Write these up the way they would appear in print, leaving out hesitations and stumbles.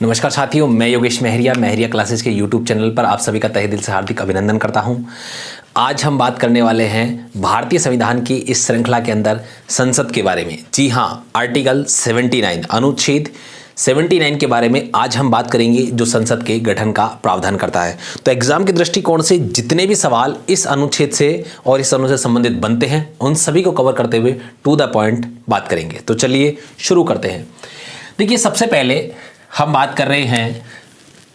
नमस्कार साथियों, मैं योगेश महरिया क्लासेस के यूट्यूब चैनल पर आप सभी का तहे दिल से हार्दिक अभिनंदन करता हूं। आज हम बात करने वाले हैं भारतीय संविधान की इस श्रृंखला के अंदर संसद के बारे में। जी हां, आर्टिकल 79 अनुच्छेद 79 के बारे में आज हम बात करेंगे, जो संसद के गठन का प्रावधान करता है। तो एग्जाम के दृष्टिकोण से जितने भी सवाल इस अनुच्छेद से और इस अनुच्छेद से संबंधित बनते हैं, उन सभी को कवर करते हुए टू द पॉइंट बात करेंगे। तो चलिए शुरू करते हैं। देखिए, सबसे पहले हम बात कर रहे हैं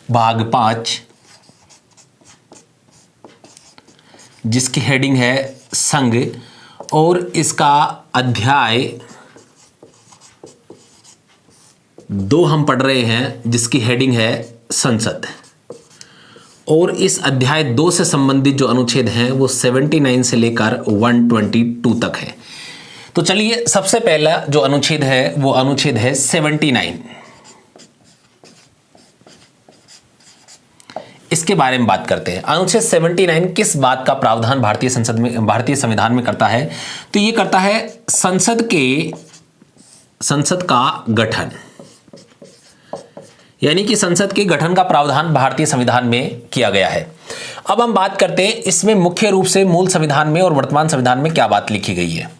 भाग 5, जिसकी हेडिंग है संघ, और इसका अध्याय 2 हम पढ़ रहे हैं, जिसकी हेडिंग है संसद। और इस अध्याय 2 से संबंधित जो अनुच्छेद हैं वो 79 से लेकर 122 तक है। तो चलिए, सबसे पहला जो अनुच्छेद है वो अनुच्छेद है 79। इसके बारे में बात करते हैं। अनुच्छेद 79 किस बात का प्रावधान भारतीय संविधान में करता है? तो ये करता है संसद का गठन, यानी कि संसद के गठन का प्रावधान भारतीय संविधान में किया गया है। अब हम बात करते हैं इसमें मुख्य रूप से मूल संविधान में और वर्तमान संविधान में क्या बात लिखी गई है।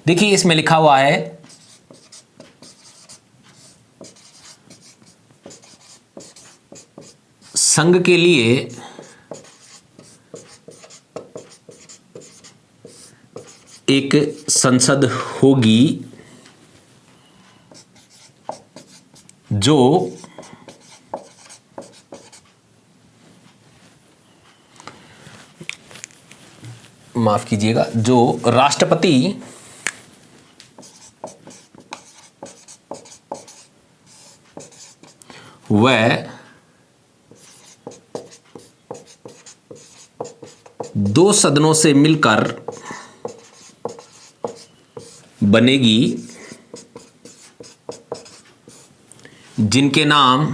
देखिए, इसमें लिखा हुआ है संघ के लिए एक संसद होगी जो माफ कीजिएगा, जो राष्ट्रपति व 2 सदनों से मिलकर बनेगी, जिनके नाम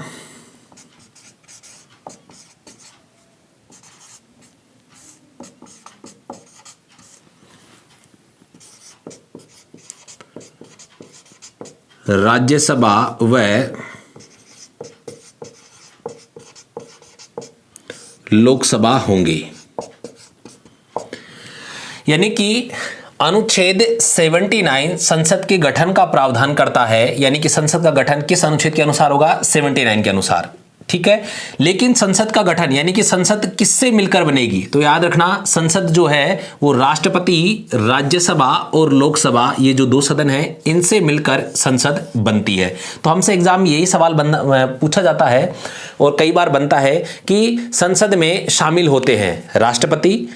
राज्यसभा व लोकसभा होंगे। यानी कि अनुच्छेद 79 संसद के गठन का प्रावधान करता है, यानी कि संसद का गठन किस अनुच्छेद के अनुसार होगा? 79 के अनुसार, ठीक है। लेकिन संसद का गठन यानी कि संसद किससे मिलकर बनेगी? तो याद रखना, संसद जो है वो राष्ट्रपति, राज्यसभा और लोकसभा, ये जो 2 सदन हैं, इनसे मिलकर संसद बनती है। तो हमसे एग्जाम यही सवाल पूछा जाता है और कई बार बनता है कि संसद में शामिल होते हैं राष्ट्रपति,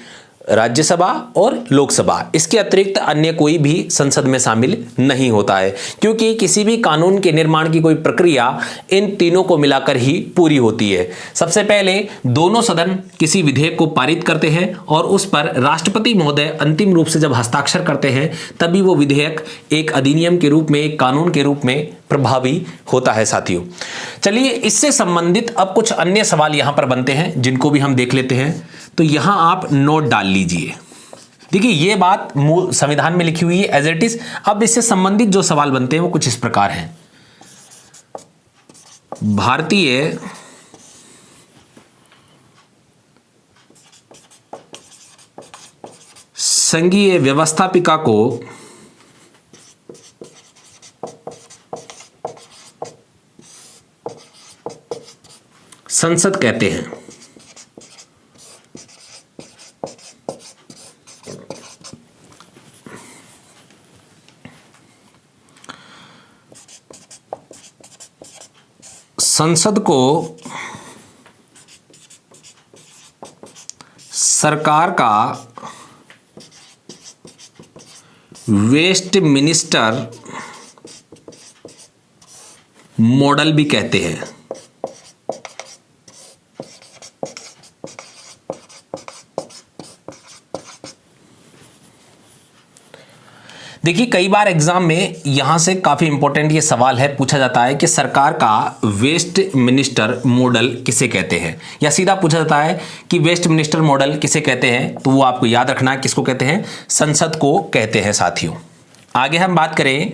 राज्यसभा और लोकसभा, इसके अतिरिक्त अन्य कोई भी संसद में शामिल नहीं होता है, क्योंकि किसी भी कानून के निर्माण की कोई प्रक्रिया इन तीनों को मिलाकर ही पूरी होती है। सबसे पहले दोनों सदन किसी विधेयक को पारित करते हैं और उस पर राष्ट्रपति महोदय अंतिम रूप से जब हस्ताक्षर करते हैं, तभी वो विधेयक एक अधिनियम के रूप में, एक कानून के रूप में प्रभावी होता है। साथियों, चलिए, इससे संबंधित अब कुछ अन्य सवाल यहां पर बनते हैं, जिनको भी हम देख लेते हैं। तो यहां आप नोट डाल लीजिए। देखिए, ये बात मूल संविधान में लिखी हुई है एज इट इज। अब इससे संबंधित जो सवाल बनते हैं वो कुछ इस प्रकार हैं। भारतीय संघीय व्यवस्थापिका को संसद कहते हैं। संसद को सरकार का वेस्ट मिनिस्टर मॉडल भी कहते हैं। देखिए, कई बार एग्जाम में यहां से काफी इंपॉर्टेंट ये सवाल है, पूछा जाता है कि सरकार का वेस्ट मिनिस्टर मॉडल किसे कहते हैं, या सीधा पूछा जाता है कि वेस्ट मिनिस्टर मॉडल किसे कहते हैं। तो वो आपको याद रखना है, किसको कहते हैं? संसद को कहते हैं। साथियों, आगे हम बात करें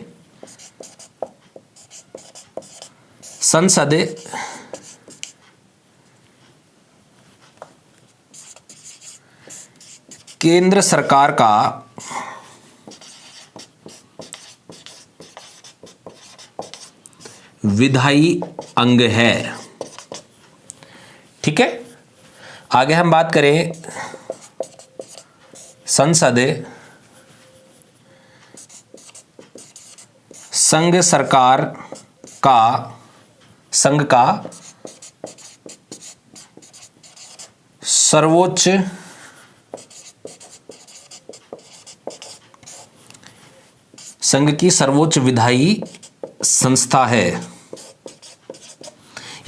संसद केंद्र सरकार का विधायी अंग है। ठीक है, आगे हम बात करें संसद संघ सरकार का संघ का सर्वोच्च संघ की सर्वोच्च विधायी संस्था है।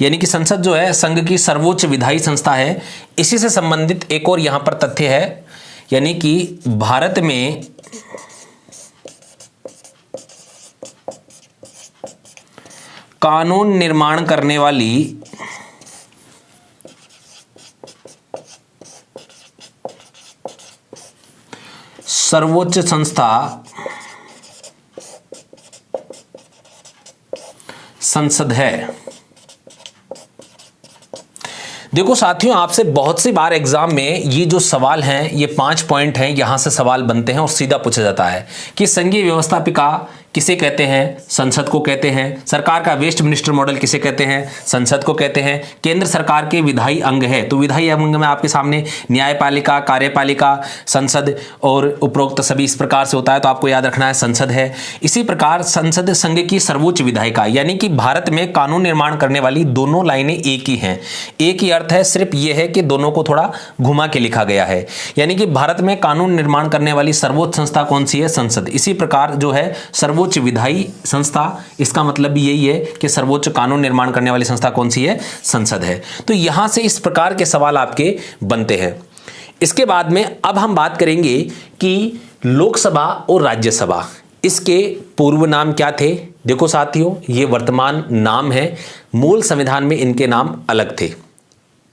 यानी कि संसद जो है संघ की सर्वोच्च विधायी संस्था है। इसी से संबंधित एक और यहां पर तथ्य है, यानी कि भारत में कानून निर्माण करने वाली सर्वोच्च संस्था संसद है। देखो साथियों, आपसे बहुत सी बार एग्जाम में ये जो सवाल हैं, ये 5 पॉइंट हैं, यहां से सवाल बनते हैं और सीधा पूछा जाता है कि संघीय व्यवस्थापिका किसे कहते हैं? संसद को कहते हैं। सरकार का वेस्ट मिनिस्टर मॉडल किसे कहते हैं? संसद को कहते हैं। केंद्र सरकार के विधायी अंग है, तो विधायी अंग में आपके सामने न्यायपालिका, कार्यपालिका, संसद और उपरोक्त सभी इस प्रकार से होता है, तो आपको याद रखना है संसद है। इसी प्रकार संसद संघ की सर्वोच्च विधायिका, यानी कि भारत में कानून निर्माण करने वाली दोनों लाइनें एक ही हैं। एक ही अर्थ है, सिर्फ यह है कि दोनों को थोड़ा घुमा के लिखा गया है। यानी कि भारत में कानून निर्माण करने वाली सर्वोच्च संस्था कौन सी है? संसद। इसी प्रकार जो है सर्वोच्च विधायी संस्था, इसका मतलब भी यही है कि सर्वोच्च कानून निर्माण करने वाली संस्था कौन सी है? संसद है। तो यहां से इस प्रकार के सवाल आपके बनते हैं। इसके बाद में अब हम बात करेंगे कि लोकसभा और राज्यसभा, इसके पूर्व नाम क्या थे? देखो साथियों, ये वर्तमान नाम है, मूल संविधान में इनके नाम अलग थे।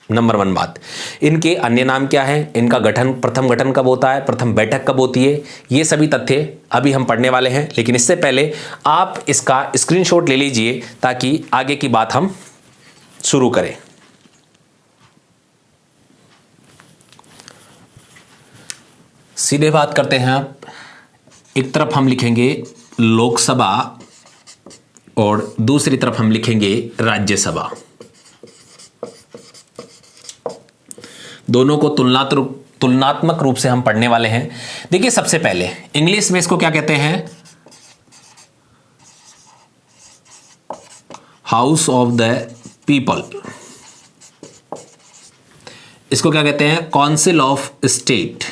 नंबर 1 बात, इनके अन्य नाम क्या है? इनका गठन, प्रथम गठन कब होता है, प्रथम बैठक कब होती है, ये सभी तथ्य अभी हम पढ़ने वाले हैं। लेकिन इससे पहले आप इसका स्क्रीनशॉट ले लीजिए ताकि आगे की बात हम शुरू करें। सीधे बात करते हैं। आप एक तरफ हम लिखेंगे लोकसभा और दूसरी तरफ हम लिखेंगे राज्यसभा। दोनों को तुलनात्मक रूप से हम पढ़ने वाले हैं। देखिए, सबसे पहले इंग्लिश में इसको क्या कहते हैं? House of the people. इसको क्या कहते हैं? Council of state.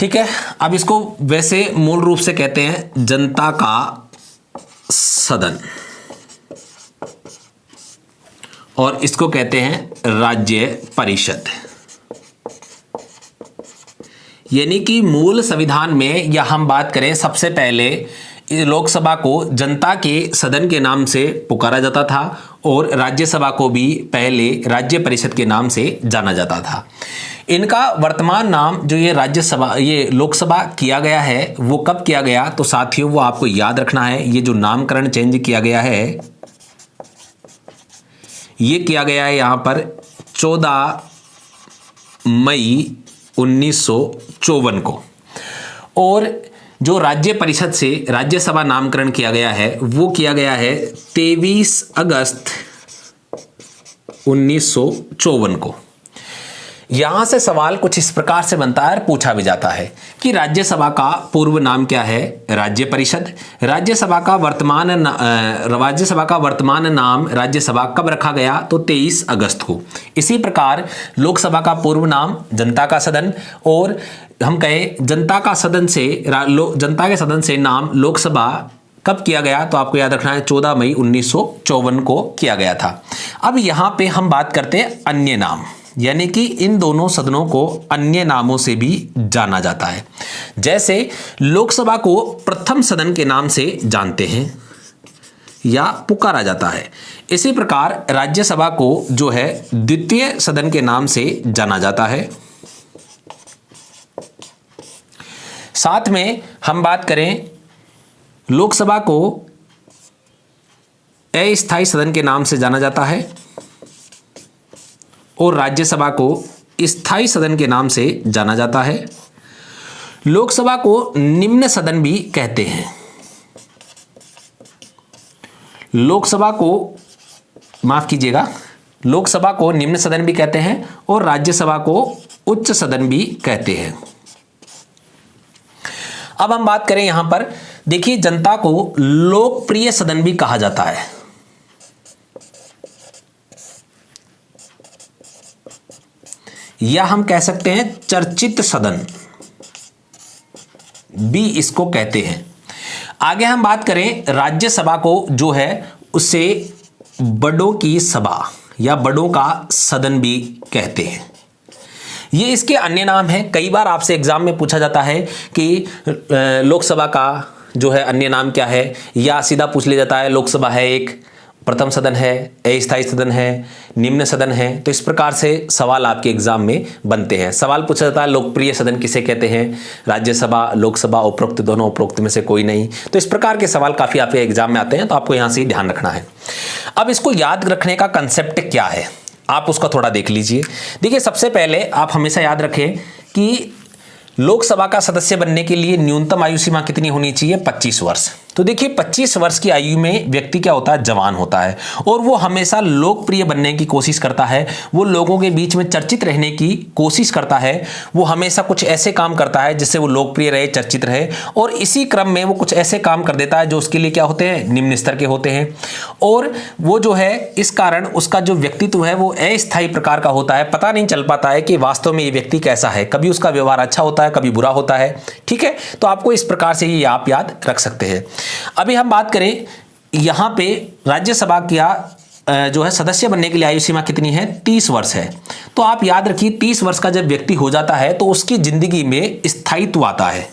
ठीक है, अब इसको वैसे मूल रूप से कहते हैं जनता का सदन, और इसको कहते हैं राज्य परिषद। यानी कि मूल संविधान में, या हम बात करें सबसे पहले, लोकसभा को जनता के सदन के नाम से पुकारा जाता था और राज्यसभा को भी पहले राज्य परिषद के नाम से जाना जाता था। इनका वर्तमान नाम जो ये राज्यसभा, ये लोकसभा किया गया है, वो कब किया गया? तो साथियों, वो आपको याद रखना है। ये जो नामकरण चेंज किया गया है, ये किया गया है यहां पर 14 मई 1954 को। और जो राज्य परिषद से राज्यसभा नामकरण किया गया है, वो किया गया है 23 अगस्त 1954 को। यहां से सवाल कुछ इस प्रकार से बनता है और पूछा भी जाता है कि राज्यसभा का पूर्व नाम क्या है? राज्य परिषद। राज्यसभा का वर्तमान नाम राज्यसभा कब रखा गया? तो 23 अगस्त को। इसी प्रकार लोकसभा का पूर्व नाम जनता का सदन, और हम कहें जनता के सदन से नाम लोकसभा कब किया गया? तो आपको याद रखना है 14 मई 1954 को किया गया था। अब यहां पे हम बात करते हैं अन्य नाम, यानी कि इन दोनों सदनों को अन्य नामों से भी जाना जाता है। जैसे लोकसभा को प्रथम सदन के नाम से जानते हैं या पुकारा जाता है, इसी प्रकार राज्यसभा को जो है द्वितीय सदन के नाम से जाना जाता है। साथ में हम बात करें लोकसभा को अस्थायी सदन के नाम से जाना जाता है और राज्यसभा को स्थायी सदन के नाम से जाना जाता है। लोकसभा को निम्न सदन भी कहते हैं। लोकसभा को, माफ कीजिएगा, लोकसभा को निम्न सदन भी कहते हैं और राज्यसभा को उच्च सदन भी कहते हैं। अब हम बात करें यहां पर, देखिए जनता को लोकप्रिय सदन भी कहा जाता है। या हम कह सकते हैं चर्चित सदन भी इसको कहते हैं। आगे हम बात करें राज्यसभा को जो है उसे बड़ों की सभा या बड़ों का सदन भी कहते हैं। ये इसके अन्य नाम हैं। कई बार आपसे एग्जाम में पूछा जाता है कि लोकसभा का जो है अन्य नाम क्या है, या सीधा पूछ लिया जाता है लोकसभा है एक, प्रथम सदन है, अस्थायी सदन है, निम्न सदन है। तो इस प्रकार से सवाल आपके एग्जाम में बनते हैं। सवाल पूछा जाता है लोकप्रिय सदन किसे कहते हैं, राज्यसभा, लोकसभा, उपरोक्त दोनों, उपरोक्त में से कोई नहीं। तो इस प्रकार के सवाल काफी आपके एग्जाम में आते हैं, तो आपको यहां से ध्यान रखना है। अब इसको याद रखने का कंसेप्ट क्या है, आप उसका थोड़ा देख लीजिए। देखिए सबसे पहले आप हमेशा याद रखें कि लोकसभा का सदस्य बनने के लिए न्यूनतम आयु सीमा कितनी होनी चाहिए, 25 वर्ष। तो देखिए 25 वर्ष की आयु में व्यक्ति क्या होता है, जवान होता है, और वो हमेशा लोकप्रिय बनने की कोशिश करता है, वो लोगों के बीच में चर्चित रहने की कोशिश करता है, वो हमेशा कुछ ऐसे काम करता है जिससे वो लोकप्रिय रहे, चर्चित रहे, और इसी क्रम में वो कुछ ऐसे काम कर देता है जो उसके लिए क्या होते हैं, निम्न स्तर के होते हैं। और वो जो है इस कारण उसका जो व्यक्तित्व है वो अस्थायी प्रकार का होता है, पता नहीं चल पाता है कि वास्तव में ये व्यक्ति कैसा है, कभी उसका व्यवहार अच्छा होता है, कभी बुरा होता है। ठीक है, तो आपको इस प्रकार से ये आप याद रख सकते हैं। अभी हम बात करें यहां पे राज्यसभा का जो है सदस्य बनने के लिए आयु सीमा कितनी है, 30 वर्ष है। तो आप याद रखिए 30 वर्ष का जब व्यक्ति हो जाता है तो उसकी जिंदगी में स्थायित्व आता है।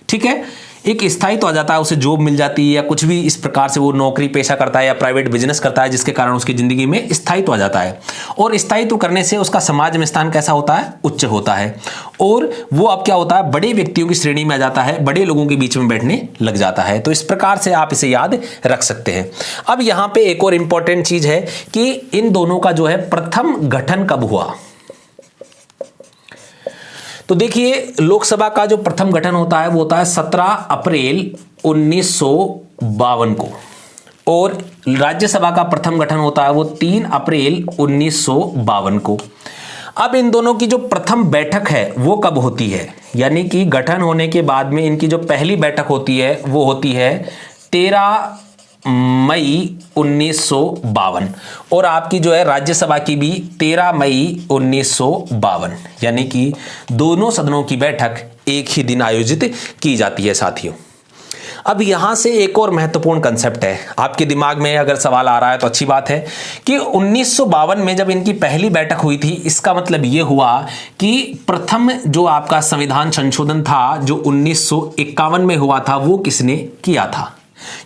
ठीक है, एक स्थायित्व आ जाता है, उसे जॉब मिल जाती है या कुछ भी इस प्रकार से वो नौकरी पेशा करता है या प्राइवेट बिजनेस करता है, जिसके कारण उसकी जिंदगी में स्थायित्व आ जाता है। और स्थायित्व करने से उसका समाज में स्थान कैसा होता है, उच्च होता है, और वो अब क्या होता है, बड़े व्यक्तियों की श्रेणी में आ जाता है, बड़े लोगों के बीच में बैठने लग जाता है। तो इस प्रकार से आप इसे याद रख सकते हैं। अब यहां पर एक और इंपॉर्टेंट चीज है कि इन दोनों का जो है प्रथम गठन कब हुआ। तो देखिए लोकसभा का जो प्रथम गठन होता है वो होता है 17 अप्रैल 1952 को, और राज्यसभा का प्रथम गठन होता है वो 3 अप्रैल 1952 को। अब इन दोनों की जो प्रथम बैठक है वो कब होती है, यानी कि गठन होने के बाद में इनकी जो पहली बैठक होती है वो होती है 13 मई 1952, और आपकी जो है राज्यसभा की भी 13 मई 1952, यानी कि दोनों सदनों की बैठक एक ही दिन आयोजित की जाती है साथियों। अब यहां से एक और महत्वपूर्ण कंसेप्ट है, आपके दिमाग में अगर सवाल आ रहा है तो अच्छी बात है कि 1952 में जब इनकी पहली बैठक हुई थी, इसका मतलब यह हुआ कि प्रथम जो आपका संविधान संशोधन था जो 1951 में हुआ था वो किसने किया था।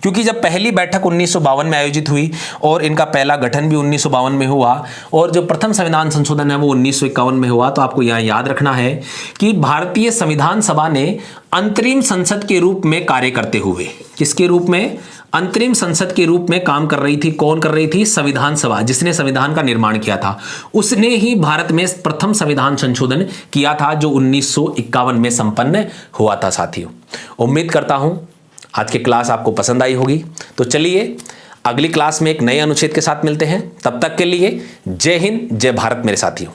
क्योंकि जब पहली बैठक 1952 में आयोजित हुई और इनका पहला गठन भी 1952 में हुआ, और जो प्रथम संविधान संशोधन है वो 1951 में हुआ, तो आपको यहां याद रखना है कि भारतीय संविधान सभा ने अंतरिम संसद के रूप में कार्य करते हुए, किसके रूप में, अंतरिम संसद के रूप में काम कर रही थी। कौन कर रही थी, संविधान सभा, जिसने संविधान का निर्माण किया था, उसने ही भारत में प्रथम संविधान संशोधन किया था जो 1951 में संपन्न हुआ था साथियों। उम्मीद करता हूं आज की क्लास आपको पसंद आई होगी। तो चलिए अगली क्लास में एक नए अनुच्छेद के साथ मिलते हैं। तब तक के लिए जय हिंद, जय भारत मेरे साथियों।